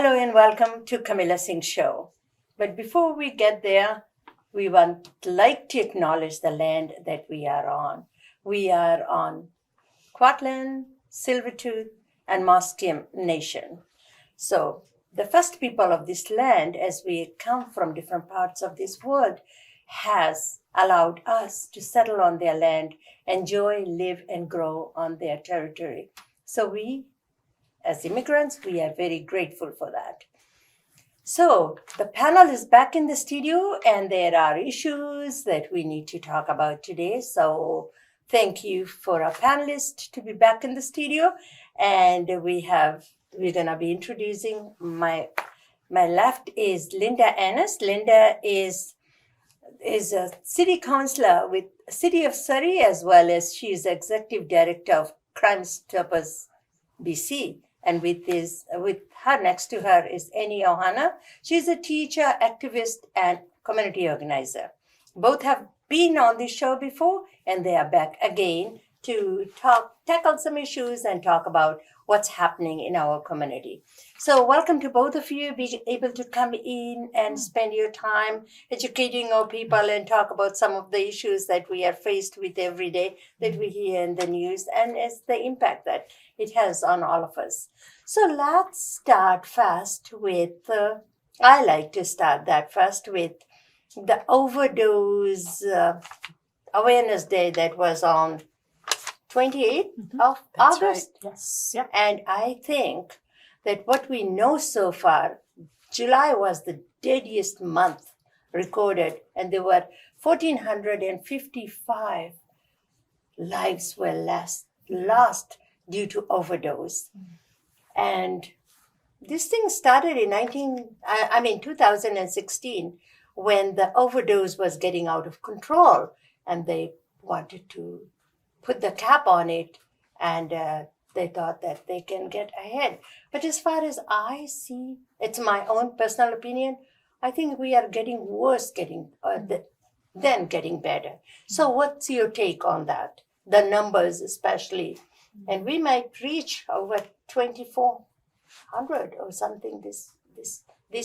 Hello and welcome to Kamilla Singh Show. But before we get there, we would like to acknowledge the land that we are on. We are on Kwatland, Silvertooth, and Musqueam Nation. So the first people of this land, as we come from different parts of this world, has allowed us to settle on their land, enjoy, live, and grow on their territory. So we, as immigrants, we are very grateful for that. So the panel is back in the studio and there are issues that we need to talk about today. So thank you for our panelists to be back in the studio. And we're gonna be introducing my left is Linda Annis. Linda is a city councilor with City of Surrey, as well as she is executive director of Crime Stoppers BC. And with her next to her is Annie Ohana. She's a teacher, activist, and community organizer. Both have been on this show before, and they are back again to tackle some issues and talk about what's happening in our community. So welcome to both of you, being able to come in and spend your time educating our people and talk about some of the issues that we are faced with every day that we hear in the news and as the impact that it has on all of us. So let's start first with, I like to start that first with the overdose awareness day that was on 28th of That's August. Right. Yes. Yep. And I think that what we know so far, July was the deadliest month recorded, and there were 1,455 lives were lost due to overdose. And this thing started in 2016, when the overdose was getting out of control, and they wanted to put the cap on it, and they thought that they can get ahead. But as far as I see, it's my own personal opinion, I think we are getting worse than getting better. So what's your take on that? The numbers especially. And we might reach over 2,400 or something this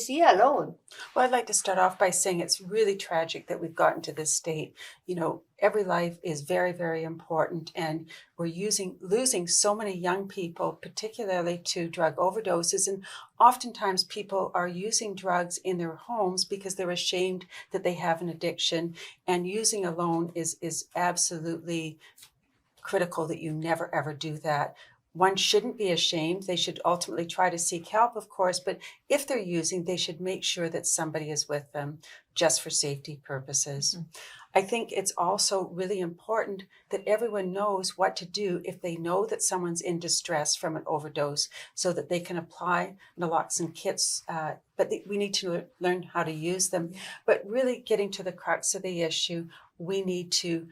year alone. Well, I'd like to start off by saying it's really tragic that we've gotten to this state. You know, every life is very, very important, and we're losing so many young people, particularly to drug overdoses. And oftentimes people are using drugs in their homes because they're ashamed that they have an addiction, and using alone is absolutely critical that you never ever do that. One shouldn't be ashamed. They should ultimately try to seek help, of course, but if they're using, they should make sure that somebody is with them just for safety purposes. I think it's also really important that everyone knows what to do if they know that someone's in distress from an overdose, so that they can apply naloxone kits, but we need to learn how to use them. But really getting to the crux of the issue, we need to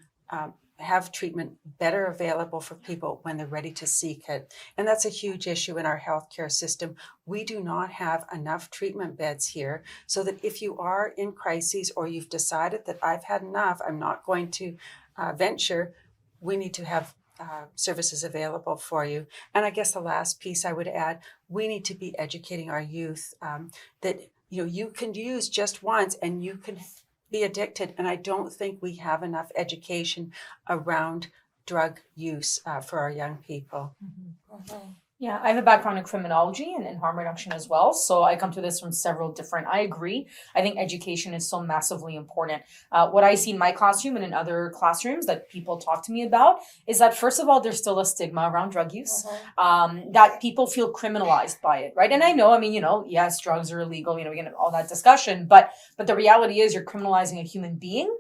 have treatment better available for people when they're ready to seek it. And that's a huge issue in our healthcare system. We do not have enough treatment beds here, so that if you are in crises or you've decided that I've had enough, I'm not going to venture, we need to have services available for you. And I guess the last piece I would add, we need to be educating our youth that you can use just once and you can be addicted. And I don't think we have enough education around drug use for our young people. Yeah, I have a background in criminology and in harm reduction as well. So I come to this from several different, I agree. I think education is so massively important. What I see in my classroom and in other classrooms that people talk to me about is that, first of all, there's still a stigma around drug use, that people feel criminalized by it, right? And I know, yes, drugs are illegal, we get all that discussion, but the reality is you're criminalizing a human being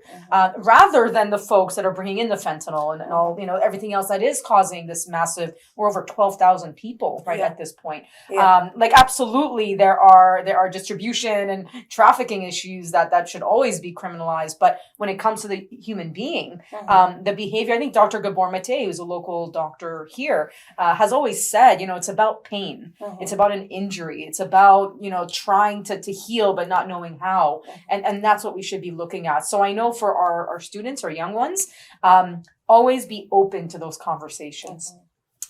rather than the folks that are bringing in the fentanyl and all, everything else that is causing this massive, we're over 12,000 people at this point. Absolutely, there are distribution and trafficking issues that should always be criminalized. But when it comes to the human being, the behavior, I think Dr. Gabor Mate, who's a local doctor here, has always said, it's about pain. It's about an injury. It's about, trying to heal, but not knowing how. And that's what we should be looking at. So I know for our students or young ones, always be open to those conversations.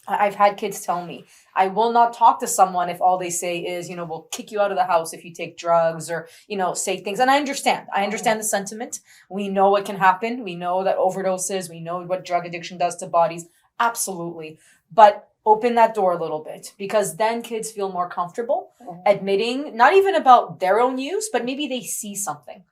I've had kids tell me, I will not talk to someone if all they say is, we'll kick you out of the house if you take drugs, or, say things. And I understand. I understand the sentiment. We know what can happen. We know that overdoses, we know what drug addiction does to bodies. Absolutely. But open that door a little bit, because then kids feel more comfortable admitting, not even about their own use, but maybe they see something.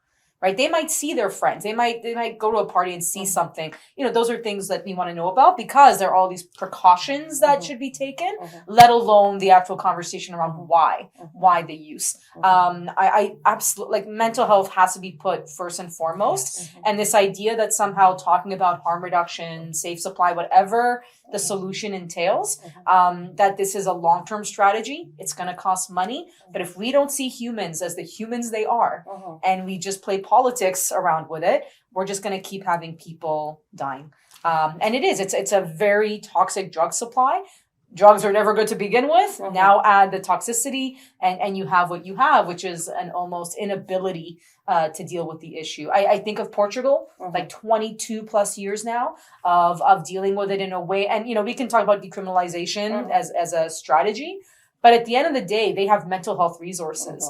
Right? They might see their friends. They might go to a party and see something. Those are things that we want to know about, because there are all these precautions that should be taken, let alone the actual conversation around why the use. I absolutely, like, mental health has to be put first and foremost. And this idea that somehow talking about harm reduction, safe supply, whatever the solution entails, that this is a long-term strategy. It's going to cost money. But if we don't see humans as the humans they are, and we just play politics around with it, we're just going to keep having people dying. And it's a very toxic drug supply. Drugs are never good to begin with. Now add the toxicity, and you have what you have, which is an almost inability to deal with the issue. I think of Portugal, like 22 plus years now of dealing with it in a way. And, we can talk about decriminalization as a strategy. But at the end of the day, they have mental health resources.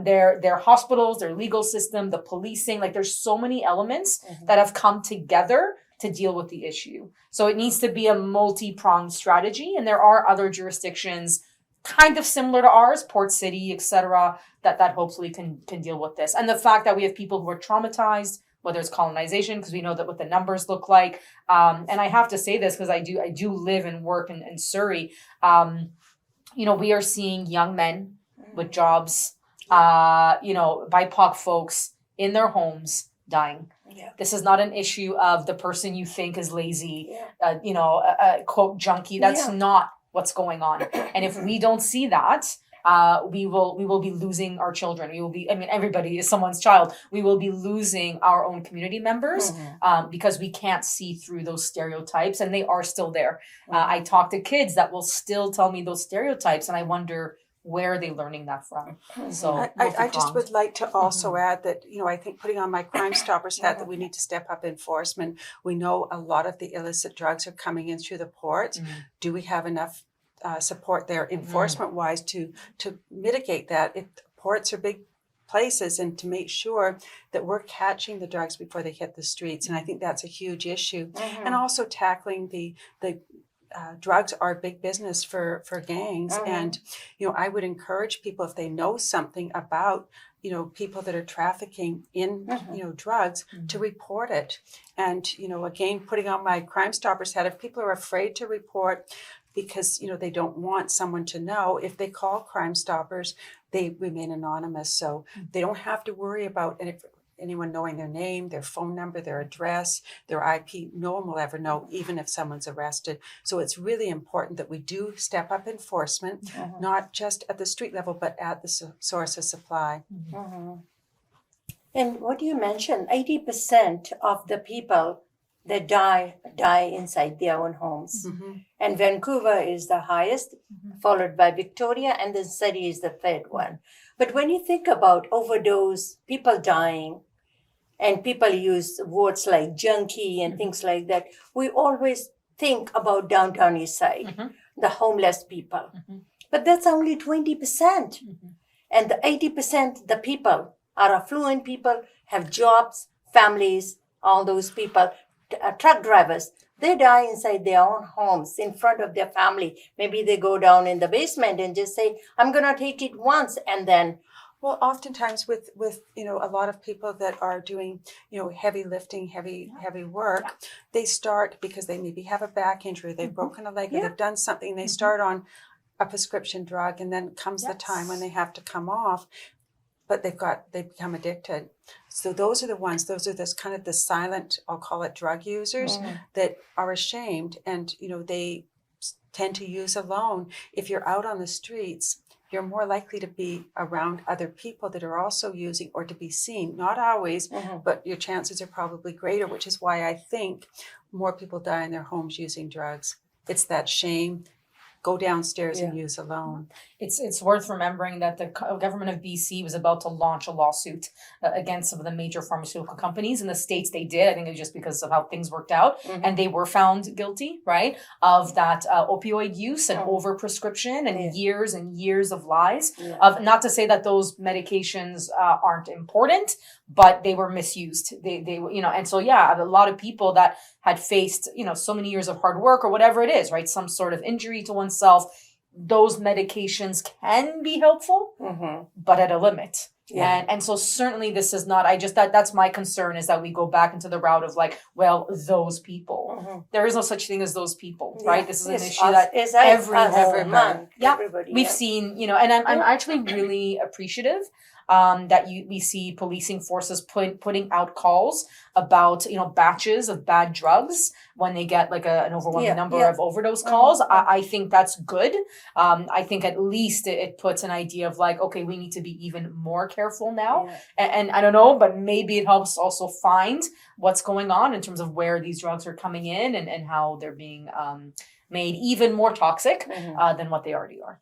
Their hospitals, their legal system, the policing, like, there's so many elements that have come together to deal with the issue. So it needs to be a multi-pronged strategy. And there are other jurisdictions kind of similar to ours, Port City, et cetera, that hopefully can deal with this. And the fact that we have people who are traumatized, whether it's colonization, because we know that what the numbers look like. And I have to say this because I do live and work in Surrey. We are seeing young men with jobs, BIPOC folks in their homes dying. Yeah. This is not an issue of the person you think is lazy, a quote junkie. That's not what's going on. And if we don't see that, we will be losing our children. We will be, everybody is someone's child. We will be losing our own community members because we can't see through those stereotypes, and they are still there. I talk to kids that will still tell me those stereotypes, and I wonder, where are they learning that from? So I just would like to also add that, I think, putting on my Crime Stoppers hat, that we need to step up enforcement. We know a lot of the illicit drugs are coming in through the ports. Do we have enough support there enforcement-wise to mitigate that? Ports are big places, and to make sure that we're catching the drugs before they hit the streets. And I think that's a huge issue. And also tackling the drugs are big business for gangs. And, I would encourage people, if they know something about, people that are trafficking in, drugs, to report it. And, again, putting on my Crime Stoppers hat, if people are afraid to report because, they don't want someone to know, if they call Crime Stoppers, they remain anonymous. So they don't have to worry about anyone knowing their name, their phone number, their address, their IP. No one will ever know, even if someone's arrested. So it's really important that we do step up enforcement, not just at the street level, but at the source of supply. And what you mentioned, 80% of the people that die inside their own homes. And Vancouver is the highest, followed by Victoria, and then Surrey is the third one. But when you think about overdose, people dying, and people use words like junkie and things like that, we always think about downtown east side, the homeless people. But that's only 20%. And the 80%, the people are affluent people, have jobs, families, all those people, truck drivers. They die inside their own homes in front of their family. Maybe they go down in the basement and just say, I'm going to take it once, and then. Well, oftentimes with a lot of people that are doing, heavy lifting, heavy work, they start because they maybe have a back injury, they've broken a leg, or they've done something, they start on a prescription drug, and then comes the time when they have to come off, but they become addicted. So those are this kind of the silent, I'll call it, drug users that are ashamed, and they tend to use alone. If you're out on the streets, you're more likely to be around other people that are also using, or to be seen. Not always, but your chances are probably greater, which is why I think more people die in their homes using drugs. It's that shame, go downstairs and Yeah. use alone. It's worth remembering that the government of BC was about to launch a lawsuit against some of the major pharmaceutical companies in the states. They did, I think it was just because of how things worked out, and they were found guilty, right, of that opioid use and overprescription and years of lies. Yeah. Of not to say that those medications aren't important, but they were misused. They and so a lot of people that had faced so many years of hard work or whatever it is, right, some sort of injury to oneself. Those medications can be helpful, but at a limit. Yeah. And so certainly this is not, that's my concern, is that we go back into the route of like, well, those people. There is no such thing as those people, right? This is an issue that everyone, we've seen, and I'm actually really appreciative that we see policing forces putting out calls about batches of bad drugs when they get like an overwhelming number of overdose calls. I think that's good. I think at least it puts an idea of like, okay, we need to be even more careful now. And I don't know, but maybe it helps also find what's going on in terms of where these drugs are coming in and how they're being made even more toxic than what they already are.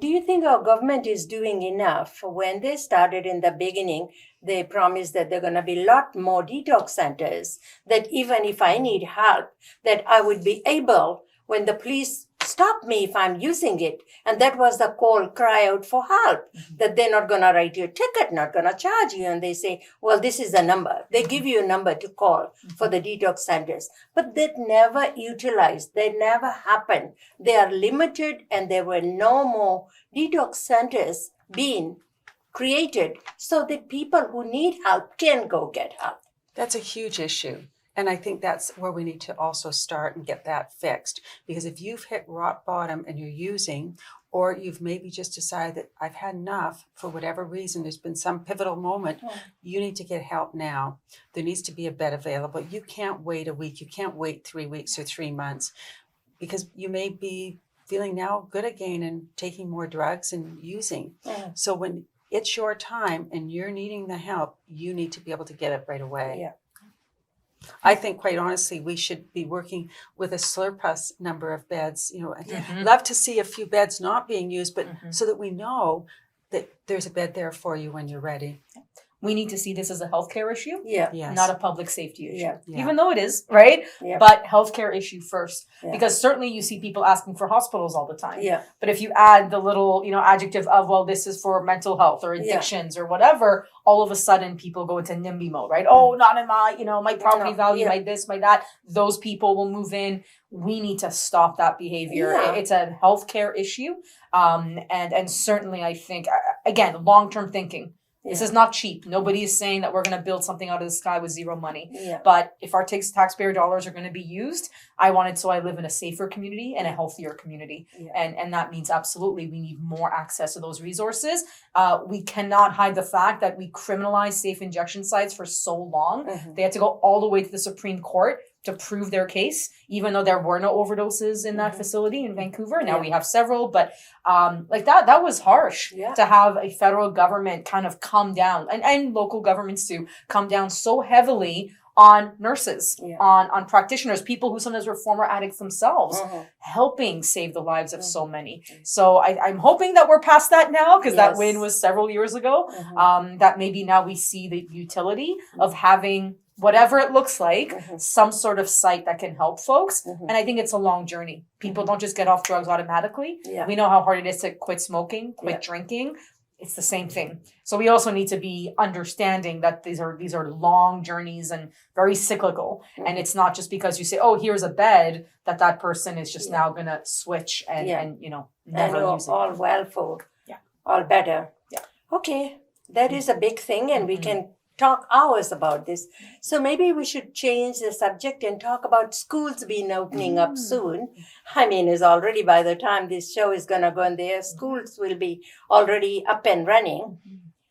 Do you think our government is doing enough? When they started in the beginning, they promised that there are going to be a lot more detox centers, that even if I need help, that I would be able, when the police stop me if I'm using it. And that was the call, cry out for help, that they're not going to write you a ticket, not going to charge you. And they say, well, this is the number. They give you a number to call for the detox centers. But that never utilized. They never happened. They are limited, and there were no more detox centers being created so that people who need help can go get help. That's a huge issue. And I think that's where we need to also start and get that fixed. Because if you've hit rock bottom and you're using, or you've maybe just decided that I've had enough for whatever reason, there's been some pivotal moment, you need to get help now. There needs to be a bed available. You can't wait a week. You can't wait 3 weeks or 3 months, because you may be feeling now good again and taking more drugs and using. So when it's your time and you're needing the help, you need to be able to get it right away. Yeah. I think, quite honestly, we should be working with a surplus number of beds. I'd love to see a few beds not being used, but so that we know that there's a bed there for you when you're ready. We need to see this as a healthcare issue, Yes. not a public safety issue. Yeah. Even though it is, right? Yeah. But healthcare issue first. Yeah. Because certainly you see people asking for hospitals all the time. Yeah. But if you add the little, adjective of, well, this is for mental health or addictions or whatever, all of a sudden people go into NIMBY mode, right? Oh, not in my, my property value, my this, my that. Those people will move in. We need to stop that behavior. Yeah. It's a healthcare issue. And certainly I think, again, long-term thinking. This is not cheap. Nobody is saying that we're going to build something out of the sky with zero money. Yeah. But if our taxpayer dollars are going to be used, I want it so I live in a safer community and a healthier community. Yeah. And that means absolutely we need more access to those resources. We cannot hide the fact that we criminalized safe injection sites for so long. They had to go all the way to the Supreme Court to prove their case, even though there were no overdoses in that facility in Vancouver. Now we have several, but that was harsh to have a federal government kind of come down, and local governments too, come down so heavily on nurses, on practitioners, people who sometimes were former addicts themselves, helping save the lives of so many. So I'm hoping that we're past that now, because that win was several years ago, that maybe now we see the utility of having whatever it looks like, some sort of site that can help folks. And I think it's a long journey. People don't just get off drugs automatically. Yeah. We know how hard it is to quit smoking, quit drinking. It's the same thing. So we also need to be understanding that these are long journeys and very cyclical. And it's not just because you say, oh, here's a bed, that person is just now going to switch and never use it. All well for all better. Yeah. Okay, that is a big thing, and we can talk hours about this. So maybe we should change the subject and talk about schools being opening up soon. I mean, it's already, by the time this show is going to go in there, schools will be already up and running.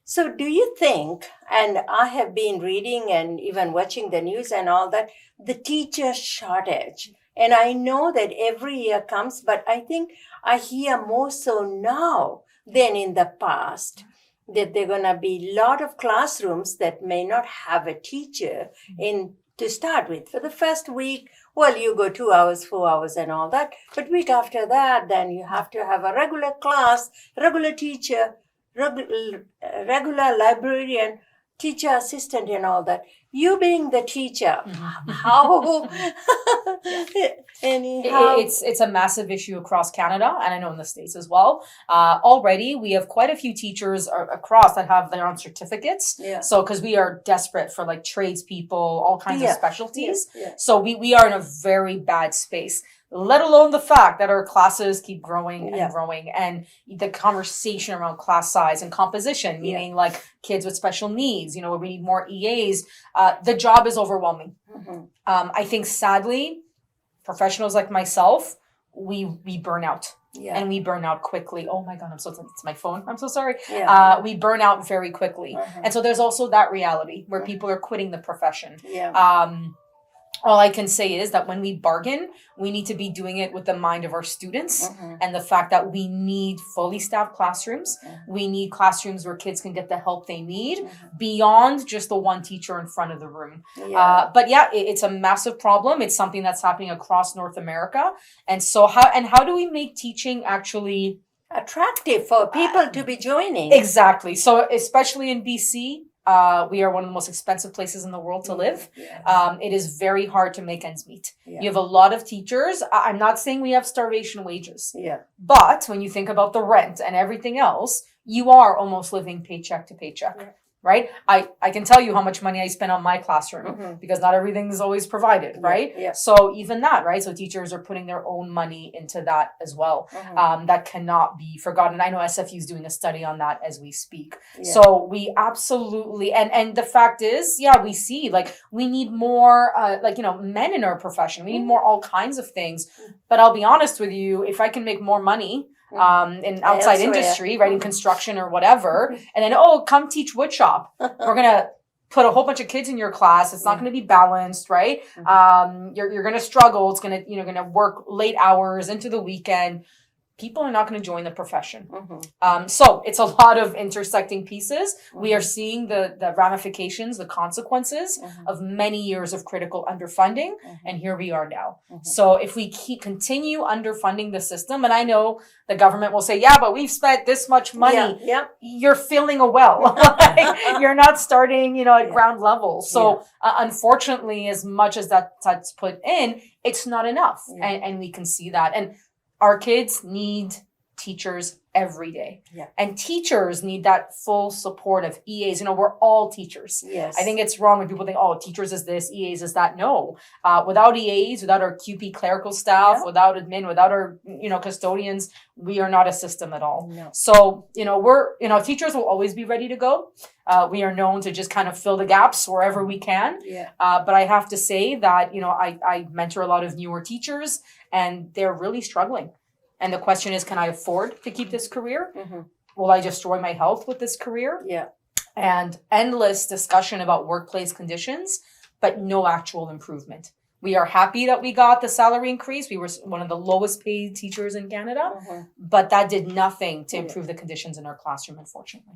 So do you think, and I have been reading and even watching the news and all that, the teacher shortage, and I know that every year comes, but I think I hear more so now than in the past, that there are going to be a lot of classrooms that may not have a teacher in to start with. For the first week, Well, you go 2 hours, 4 hours, and all that. But week after that, then you have to have a regular class, regular teacher, regular librarian, teacher assistant, and all that. You being the teacher, how? Anyhow, It's a massive issue across Canada, and I know in the States as well. Already, we have quite a few teachers across that have their own certificates. Yeah. So, because we are desperate for like tradespeople, all kinds of Yeah. specialties. Yeah. So we are in a very bad space. Let alone the fact that our classes keep growing and Yeah. growing, and the conversation around class size and composition, meaning like kids with special needs, where we need more EAs. The job is overwhelming. Mhm. I think sadly, professionals like myself, we burn out. Yeah. And we burn out quickly. Oh my God, it's my phone. I'm so sorry. Yeah. We burn out very quickly. And so there's also that reality where people are quitting the profession. Yeah. All I can say is that when we bargain, we need to be doing it with the mind of our students and the fact that we need fully staffed classrooms. We need classrooms where kids can get the help they need beyond just the one teacher in front of the room. Yeah. But yeah, it's a massive problem. It's something that's happening across North America. And so how do we make teaching actually Attractive for people to be joining. Exactly. So especially in BC, we are one of the most expensive places in the world to live. Yeah. It is very hard to make ends meet. Yeah. You have a lot of teachers. I'm not saying we have starvation wages, Yeah. but when you think about the rent and everything else, you are almost living paycheck to paycheck. Yeah. Right? I can tell you how much money I spend on my classroom Mhm. because not everything is always provided, right? Yeah. So even that, right? So teachers are putting their own money into that as well. That cannot be forgotten. I know SFU is doing a study on that as we speak. Yeah. So we absolutely, and the fact is, yeah, we see like we need more, men in our profession. We need more all kinds of things. But I'll be honest with you, if I can make more money in outside Elsewhere. industry, right, in construction or whatever, and then, come teach woodshop. We're going to put a whole bunch of kids in your class. It's not going to be balanced, right? You're going to struggle. It's going to, going to work late hours into the weekend. People are not going to join the profession. So it's a lot of intersecting pieces. We are seeing the ramifications, the consequences of many years of critical underfunding. And here we are now. So if we continue underfunding the system, and I know the government will say, yeah, but we've spent this much money. Yeah. You're filling a well. You're not starting, at ground level. So unfortunately, as much as that's put in, it's not enough. And we can see that. And our kids need teachers every day. Yeah. And teachers need that full support of EAs. We're all teachers. Yes. I think it's wrong when people think, oh, teachers is this, EAs is that. No. Without EAs, without our QP clerical staff, without admin, without our, custodians, we are not a system at all. No. So, teachers will always be ready to go. We are known to just kind of fill the gaps wherever we can. Yeah. But I have to say that, I mentor a lot of newer teachers and they're really struggling. And the question is, can I afford to keep this career? Will I destroy my health with this career? Yeah. And endless discussion about workplace conditions, but no actual improvement. We are happy that we got the salary increase. We were one of the lowest paid teachers in Canada, but that did nothing to improve the conditions in our classroom, unfortunately.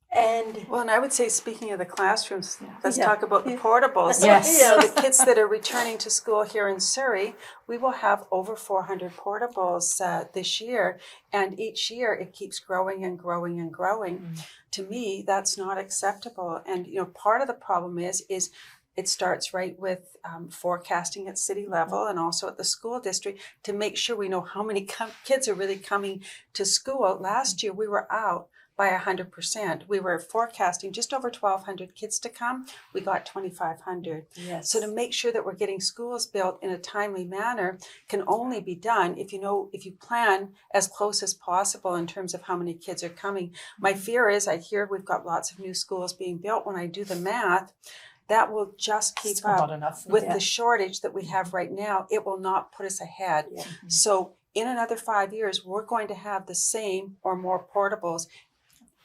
And I would say, speaking of the classrooms, let's talk about the portables. Yes. The kids that are returning to school here in Surrey, we will have over 400 portables this year. And each year it keeps growing and growing and growing. To me, that's not acceptable. And, part of the problem is it starts right with forecasting at city level and also at the school district to make sure we know how many kids are really coming to school. Last year we were out by 100%. We were forecasting just over 1,200 kids to come. We got 2,500. yes. So to make sure that we're getting schools built in a timely manner can only be done if you plan as close as possible in terms of how many kids are coming. My fear is, I hear we've got lots of new schools being built. When I do the math, that will just keep Still not up enough. with the shortage that we have right now. It will not put us ahead. Yeah. So in another 5 years, we're going to have the same or more portables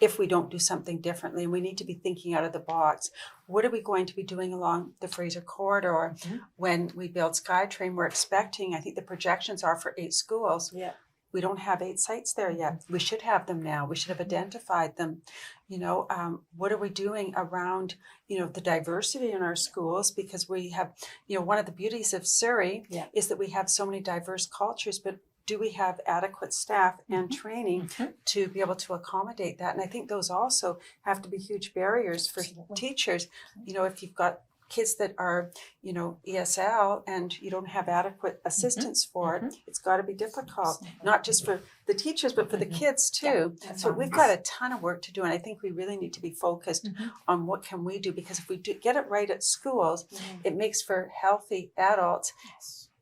if we don't do something differently. And we need to be thinking out of the box. What are we going to be doing along the Fraser corridor when we build SkyTrain? We're expecting, I think the projections are for 8 schools. Yeah. we don't have 8 sites there yet. We should have them now. We should have identified them. What are we doing around, the diversity in our schools? Because we have, one of the beauties of Surrey is that we have so many diverse cultures, but do we have adequate staff and training to be able to accommodate that? And I think those also have to be huge barriers for teachers. If you've got kids that are, ESL and you don't have adequate assistance for it, it's got to be difficult, not just for the teachers, but for the kids too. So we've got a ton of work to do. And I think we really need to be focused on what can we do, because if we get it right at schools, it makes for healthy adults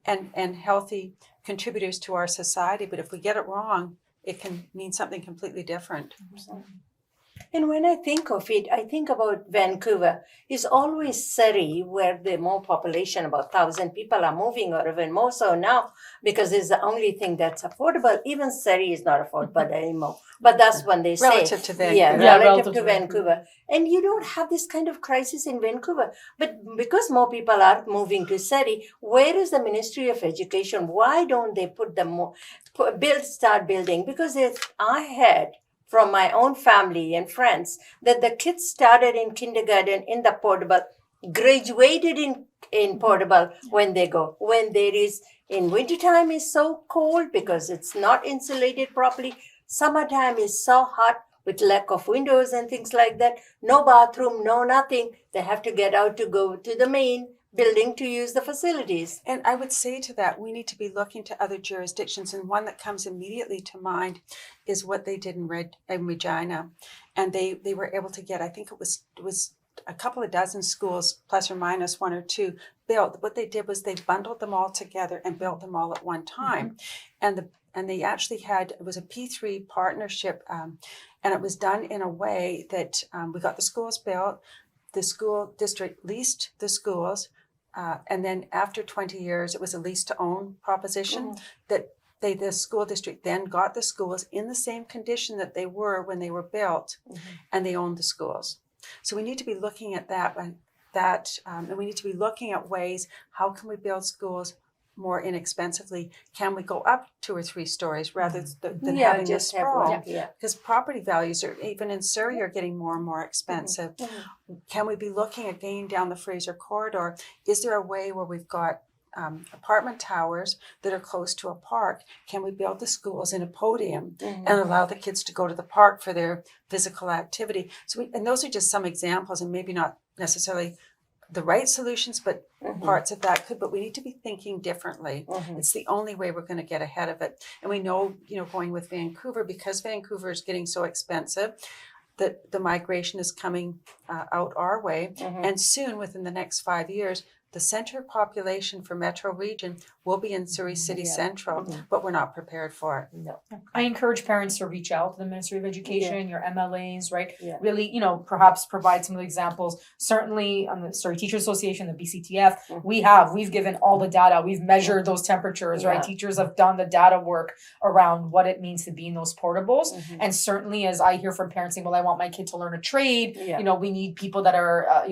and healthy contributors to our society. But if we get it wrong, it can mean something completely different. And when I think of it, I think about Vancouver. It's always Surrey where the more population, about 1,000 people are moving, or even more so now, because it's the only thing that's affordable. Even Surrey is not affordable anymore. But that's when they say. Relative to Vancouver. Yeah, relative to Vancouver. And you don't have this kind of crisis in Vancouver. But because more people are moving to Surrey, where is the Ministry of Education? Why don't they start building? Because I had from my own family and friends that the kids started in kindergarten in the portable, graduated in portable when there is, in wintertime is so cold because it's not insulated properly. Summertime is so hot with lack of windows and things like that. No bathroom, no nothing. They have to get out to go to the main building to use the facilities. And I would say to that, we need to be looking to other jurisdictions. And one that comes immediately to mind is what they did in Regina. And they were able to get, I think it was a couple of dozen schools, plus or minus 1 or 2, built. What they did was they bundled them all together and built them all at one time. And they actually it was a P3 partnership. And it was done in a way that we got the schools built. The school district leased the schools. And then after 20 years, it was a lease to own proposition that the school district then got the schools in the same condition that they were when they were built, and they owned the schools. So we need to be looking at that, and we need to be looking at ways, how can we build schools more inexpensively? Can we go up 2 or 3 stories rather than having this sprawl? Because property values are, even in Surrey, are getting more and more expensive. Can we be looking at getting down the Fraser corridor? Is there a way where we've got apartment towers that are close to a park? Can we build the schools in a podium and allow the kids to go to the park for their physical activity? And those are just some examples, and maybe not necessarily the right solutions, but parts of that could. But we need to be thinking differently. It's the only way we're going to get ahead of it. And we know, going with Vancouver, because Vancouver is getting so expensive, that the migration is coming out our way. And soon, within the next 5 years, the center population for Metro Region will be in Surrey City Central, but we're not prepared for it. No. I encourage parents to reach out to the Ministry of Education, your MLAs, right? Really, perhaps provide some of the examples. Certainly on the Surrey Teachers Association, the BCTF, we've given all the data. We've measured those temperatures, right? Teachers have done the data work around what it means to be in those portables. And certainly, as I hear from parents saying, well, I want my kid to learn a trade, we need people that are,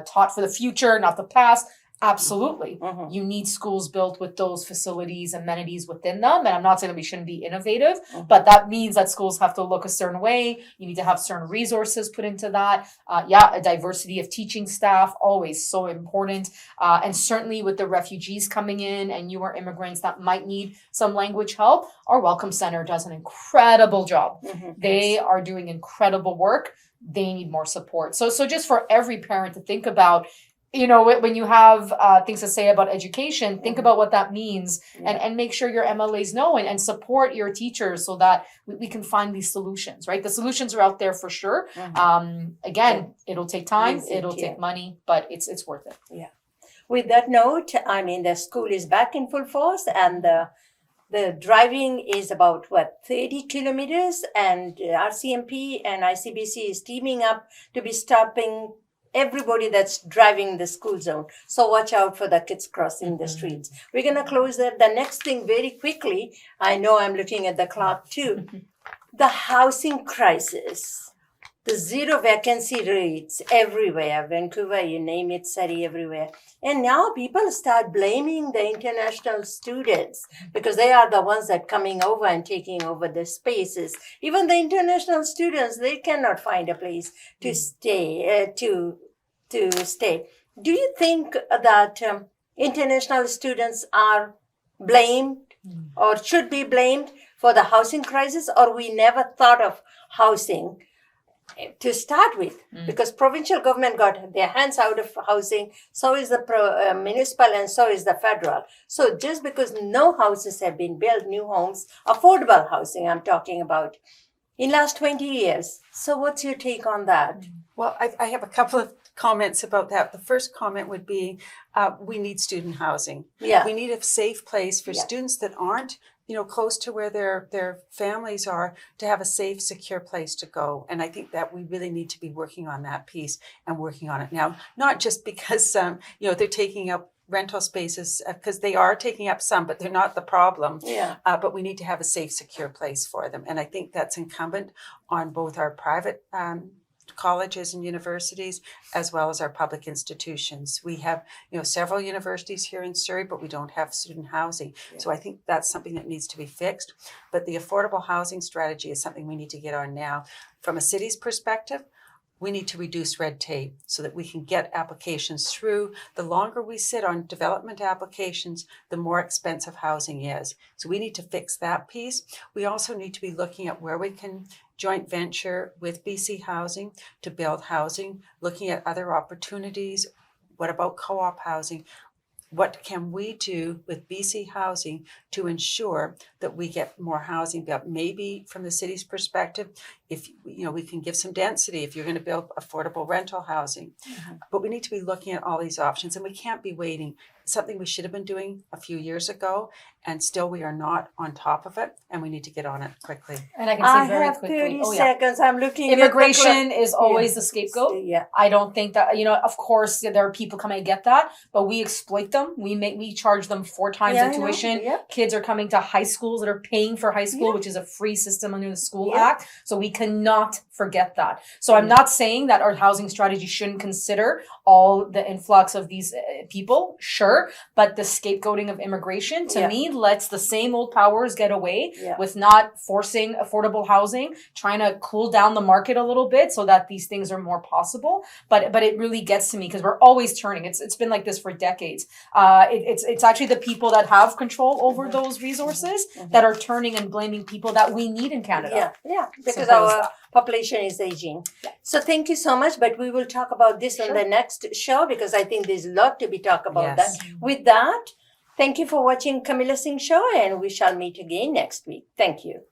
taught for the future, not the past. Absolutely. You need schools built with those facilities, amenities within them. And I'm not saying that we shouldn't be innovative, but that means that schools have to look a certain way. You need to have certain resources put into that. A diversity of teaching staff, always so important. And certainly with the refugees coming in and newer immigrants that might need some language help, our Welcome Center does an incredible job. They are doing incredible work. They need more support. So just for every parent to think about, when you have things to say about education, think about what that means and make sure your MLAs know and support your teachers so that we can find these solutions, right? The solutions are out there for sure. Again, it'll take time, it'll take money, but it's worth it. With that note, the school is back in full force, and the driving is about 30 kilometers, and RCMP and ICBC is teaming up to be stopping everybody that's driving the school zone. So watch out for the kids crossing the streets. We're going to close that. The next thing very quickly, I know I'm looking at the clock too, the housing crisis. the zero vacancy rates everywhere, Vancouver, you name it, Surrey, everywhere. And now people start blaming the international students because they are the ones that coming over and taking over the spaces. Even the international students, they cannot find a place to stay, to stay. Do you think that international students are blamed or should be blamed for the housing crisis, or we never thought of housing to start with? Because provincial government got their hands out of housing, so is the municipal, and so is the federal. So just because no houses have been built, new homes, affordable housing I'm talking about, in last 20 years. So what's your take on that? Well, I have a couple of comments about that. The first comment would be, we need student housing. Yeah. We need a safe place for Yeah. students that aren't, close to where their families are, to have a safe, secure place to go. And I think that we really need to be working on that piece and working on it now, not just because, they're taking up rental spaces, because they are taking up some, but they're not the problem. Yeah. But we need to have a safe, secure place for them. And I think that's incumbent on both our private colleges and universities, as well as our public institutions. We have, several universities here in Surrey, but we don't have student housing. Yeah. So I think that's something that needs to be fixed. But the affordable housing strategy is something we need to get on now. From a city's perspective, we need to reduce red tape so that we can get applications through. The longer we sit on development applications, the more expensive housing is. So we need to fix that piece. We also need to be looking at where we can joint venture with BC Housing to build housing, looking at other opportunities. What about co-op housing? What can we do with BC Housing to ensure that we get more housing built? Maybe from the city's perspective, if we can give some density if you're going to build affordable rental housing. But we need to be looking at all these options, and we can't be waiting. Something we should have been doing a few years ago, and still we are not on top of it, and we need to get on it quickly. And I can I say very have quickly. 30 seconds. I'm looking Immigration is always the scapegoat. Yeah. I don't think that, of course there are people coming, I get that, but we exploit them. We charge them 4 times Yeah, the I know. tuition. Yeah. Kids are coming to high schools that are paying for high school, Yeah. which is a free system under the School Yeah. Act. So we cannot forget that. So I'm not saying that our housing strategy shouldn't consider all the influx of these people, sure, but the scapegoating of immigration to Yeah. me lets the same old powers get away Yeah. with not forcing affordable housing, trying to cool down the market a little bit so that these things are more possible. But it really gets to me because we're always turning. It's been like this for decades. It's actually the people that have control over those resources that are turning and blaming people that we need in Canada. Yeah, because Simple as our that. population is aging. So thank you so much, but we will talk about this on the next show because I think there's a lot to be talked about. Yes. That. With that, thank you for watching Kamilla Singh Show, and we shall meet again next week. Thank you.